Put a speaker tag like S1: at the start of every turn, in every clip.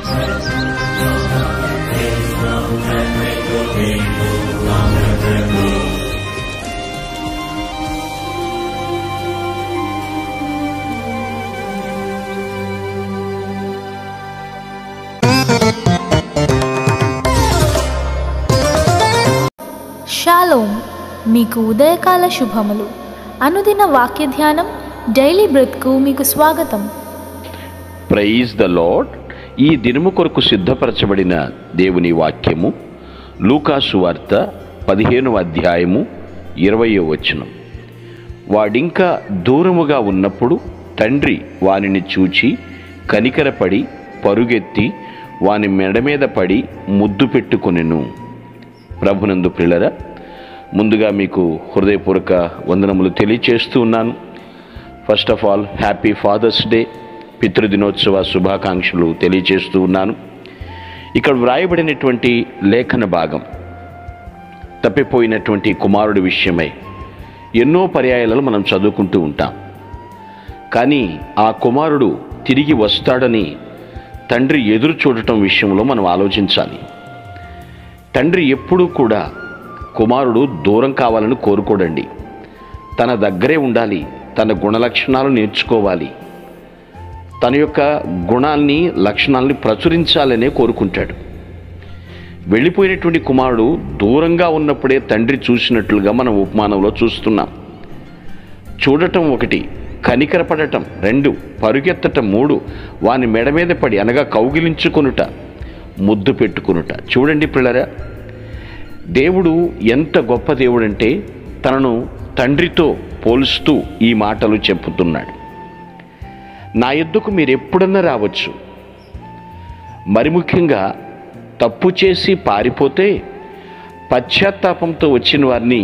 S1: Shalom, మీకు ఉదయకాల శుభములు. అనుదిన వాక్య ధ్యానం డైలీ బ్రెత్కు మీకు స్వాగతం.
S2: Praise the lord. ఈ దినము కొరకు సిద్ధపరచబడిన దేవుని వాక్యము లూకాసు వార్త 15వ అధ్యాయము 20వ వచనం. వాడింకా దూరముగా ఉన్నప్పుడు తండ్రి వానిని చూచి కనికరపడి పరుగెత్తి వాని మెడ మీద పడి ముద్దు పెట్టుకొనెను. ప్రభునందు ప్రియులారా, ముందుగా మీకు హృదయపూర్వక వందనములు తెలియచేస్తూ ఉన్నాను. First of all happy Father's Day, పితృదినోత్సవ శుభాకాంక్షలు తెలియచేస్తూ ఉన్నాను. ఇక్కడ వ్రాయబడినటువంటి లేఖన భాగం తప్పిపోయినటువంటి కుమారుడి విషయమై ఎన్నో పర్యాయాలను మనం చదువుకుంటూ ఉంటాం. కానీ ఆ కుమారుడు తిరిగి వస్తాడని తండ్రి ఎదురు చూడటం విషయంలో మనం ఆలోచించాలి. తండ్రి ఎప్పుడూ కూడా కుమారుడు దూరం కావాలని కోరుకోడండి. తన దగ్గరే ఉండాలి, తన గుణలక్షణాలు నేర్చుకోవాలి, తన యొక్క గుణాల్ని లక్షణాలని ప్రచురించాలనే కోరుకుంటాడు. వెళ్ళిపోయినటువంటి కుమారుడు దూరంగా ఉన్నప్పుడే తండ్రి చూసినట్లుగా మనం ఉపమానంలో చూస్తున్నాం. చూడటం 1, కనికరపడటం 2, పరుగెత్తటం 3, వాని మెడ మీద పడి అనగా కౌగిలించుకొనుట, ముద్దు పెట్టుకొనుట. చూడండి పిల్లరా, దేవుడు ఎంత గొప్ప దేవుడంటే తనను తండ్రితో పోలుస్తూ ఈ మాటలు చెప్పుతున్నాడు. నా యొద్దకు మీరు ఎప్పుడన్నా రావచ్చు. మరి ముఖ్యంగా తప్పు చేసి పారిపోతే పశ్చాత్తాపంతో వచ్చిన వారిని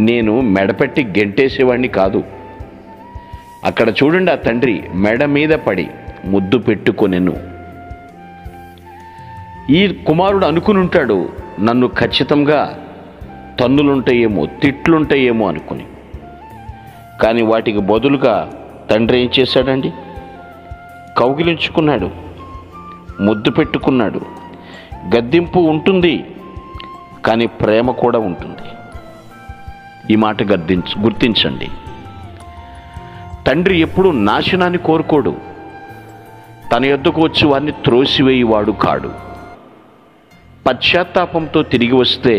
S2: నేను మెడపెట్టి గెంటేసేవాడిని కాదు. అక్కడ చూడండి, ఆ తండ్రి మెడ మీద పడి ముద్దు పెట్టుకొనెను. ఈ కుమారుడు అనుకుని ఉంటాడు, నన్ను ఖచ్చితంగా తన్నులుంటాయేమో, తిట్లుంటాయేమో అనుకుని. కానీ వాటికి బదులుగా తండ్రి ఏం చేశాడండి? కౌగిలించుకున్నాడు, ముద్దు పెట్టుకున్నాడు. గద్దింపు ఉంటుంది, కానీ ప్రేమ కూడా ఉంటుంది. ఈ మాట గుర్తించండి. తండ్రి ఎప్పుడు నాశనాన్ని కోరుకోడు. తన యొద్దకు వచ్చి వారిని త్రోసివేయువాడు కాడు. పశ్చాత్తాపంతో తిరిగి వస్తే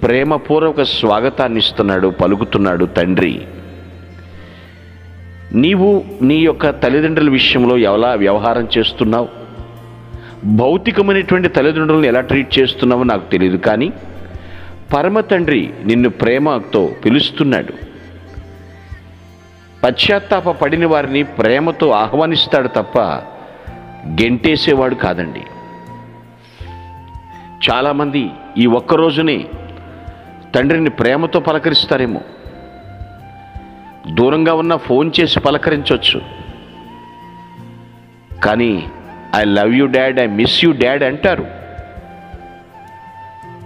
S2: ప్రేమపూర్వక స్వాగతాన్ని ఇస్తున్నాడు, పలుకుతున్నాడు తండ్రి. నీవు నీ యొక్క తల్లిదండ్రుల విషయంలో ఎలా వ్యవహారం చేస్తున్నావు, భౌతికమైనటువంటి తల్లిదండ్రులను ఎలా ట్రీట్ చేస్తున్నావో నాకు తెలియదు. కానీ పరమ తండ్రి నిన్ను ప్రేమతో పిలుస్తున్నాడు. పశ్చాత్తాప పడిన వారిని ప్రేమతో ఆహ్వానిస్తాడు తప్ప గెంటేసేవాడు కాదండి. చాలామంది ఈ ఒక్కరోజునే తండ్రిని ప్రేమతో పలకరిస్తారేమో. దూరంగా ఉన్న ఫోన్ చేసి పలకరించవచ్చు, కానీ I love you dad, I miss you dad అంటారు.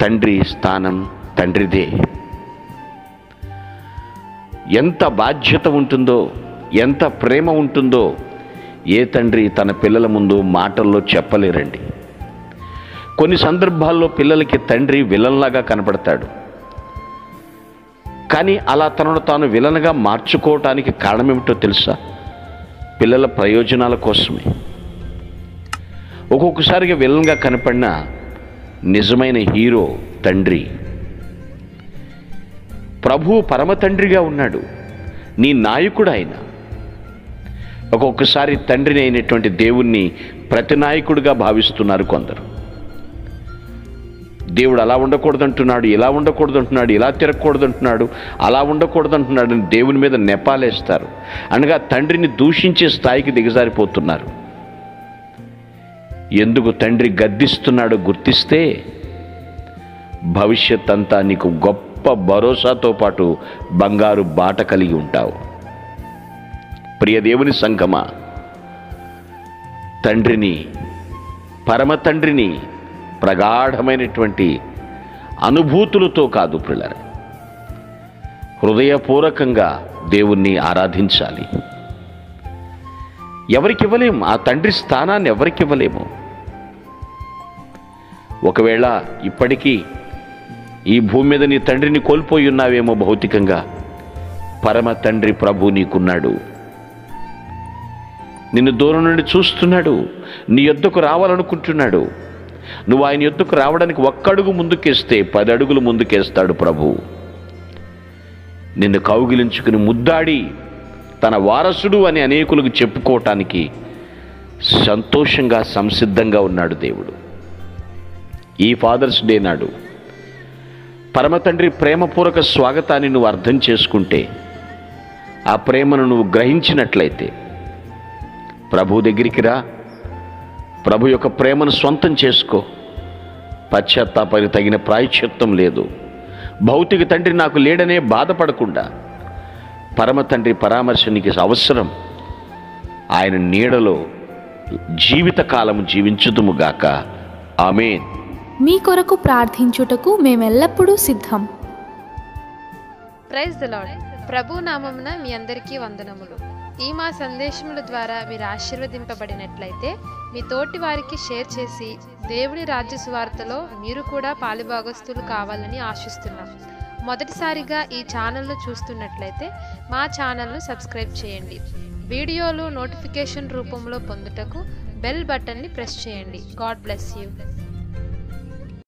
S2: తండ్రి స్థానం తండ్రిదే. ఎంత బాధ్యత ఉంటుందో, ఎంత ప్రేమ ఉంటుందో ఏ తండ్రి తన పిల్లల ముందు మాటల్లో చెప్పలేరండి. కొన్ని సందర్భాల్లో పిల్లలకి తండ్రి విలన్లాగా కనపడతాడు. కానీ అలా తనను తాను విలన్గా మార్చుకోవటానికి కారణం ఏమిటో తెలుసా? పిల్లల ప్రయోజనాల కోసమే. ఒక్కొక్కసారిగా విలన్గా కనపడిన నిజమైన హీరో తండ్రి. ప్రభువు పరమ తండ్రిగా ఉన్నాడు, నీ నాయకుడు ఆయన. ఒక్కొక్కసారి తండ్రిని అయినటువంటి దేవుణ్ణి ప్రతి నాయకుడిగా భావిస్తున్నారు కొందరు. దేవుడు అలా ఉండకూడదంటున్నాడు, ఇలా ఉండకూడదంటున్నాడు, ఇలా తిరగకూడదంటున్నాడు, అలా ఉండకూడదంటున్నాడు అని దేవుని మీద నెపాలేస్తారు. అనగా తండ్రిని దూషించే స్థాయికి దిగజారిపోతున్నారు. ఎందుకు తండ్రి గద్దిస్తున్నాడో గుర్తిస్తే భవిష్యత్ అంతా నీకు గొప్ప భరోసాతో పాటు బంగారు బాట కలిగి ఉంటావు. ప్రియ దేవుని సంగమా, తండ్రిని, పరమ తండ్రిని ప్రగాఢమైనటువంటి అనుభూతులతో కాదు పిల్లలు, హృదయపూర్వకంగా దేవుణ్ణి ఆరాధించాలి. ఎవరికి ఇవ్వలేము, ఆ తండ్రి స్థానాన్ని ఎవరికి ఇవ్వలేము. ఒకవేళ ఇప్పటికీ ఈ భూమి మీద నీ తండ్రిని కోల్పోయి ఉన్నావేమో భౌతికంగా, పరమ తండ్రి ప్రభు నీకున్నాడు. నిన్ను దూరం నుండి చూస్తున్నాడు, నీ యొద్దకు రావాలనుకుంటున్నాడు. నువ్వు ఆయన యొద్దకు రావడానికి ఒక్క అడుగు ముందుకేస్తే 10 అడుగులు ముందుకేస్తాడు ప్రభు. నిన్ను కౌగిలించుకుని ముద్దాడి తన వారసుడు అని అనేకులకు చెప్పుకోవటానికి సంతోషంగా సంసిద్ధంగా ఉన్నాడు దేవుడు. ఈ ఫాదర్స్ డే నాడు పరమ తండ్రి ప్రేమపూర్వక స్వాగతాన్ని నువ్వు అర్థం చేసుకుంటే, ఆ ప్రేమను నువ్వు గ్రహించినట్లయితే ప్రభు దగ్గరికి రా, ప్రభు యొక్క ప్రేమను సొంతం చేసుకో. పశ్చాత్తాపానికి తగిన ప్రాయశ్చిత్తం లేదు. భౌతిక తండ్రి నాకు లేడనే బాధపడకుండా పరమ తండ్రి పరామర్శ నీకు అవసరం. ఆయన నీడలో జీవితకాలము జీవించుదుముగాక. ఆమేన్.
S1: మీ కొరకు ప్రార్థించుటకు మేమెల్లప్పుడూ సిద్ధం.
S3: Praise the lord. ప్రభు నామమున మీ అందరికీ వందనములు. ఈ మా సందేశముల ద్వారా మీరు ఆశీర్వదింపబడినట్లయితే మీ తోటి వారికి షేర్ చేసి దేవుని రాజ్య సువార్తలో మీరు కూడా పాలుభాగస్తులు కావాలని ఆశిస్తున్నాం. మొదటిసారిగా ఈ ఛానల్ను చూస్తున్నట్లయితే మా ఛానల్ను సబ్స్క్రైబ్ చేయండి. వీడియోలు నోటిఫికేషన్ రూపంలో పొందుటకు బెల్ బటన్ని ప్రెస్ చేయండి. God bless you.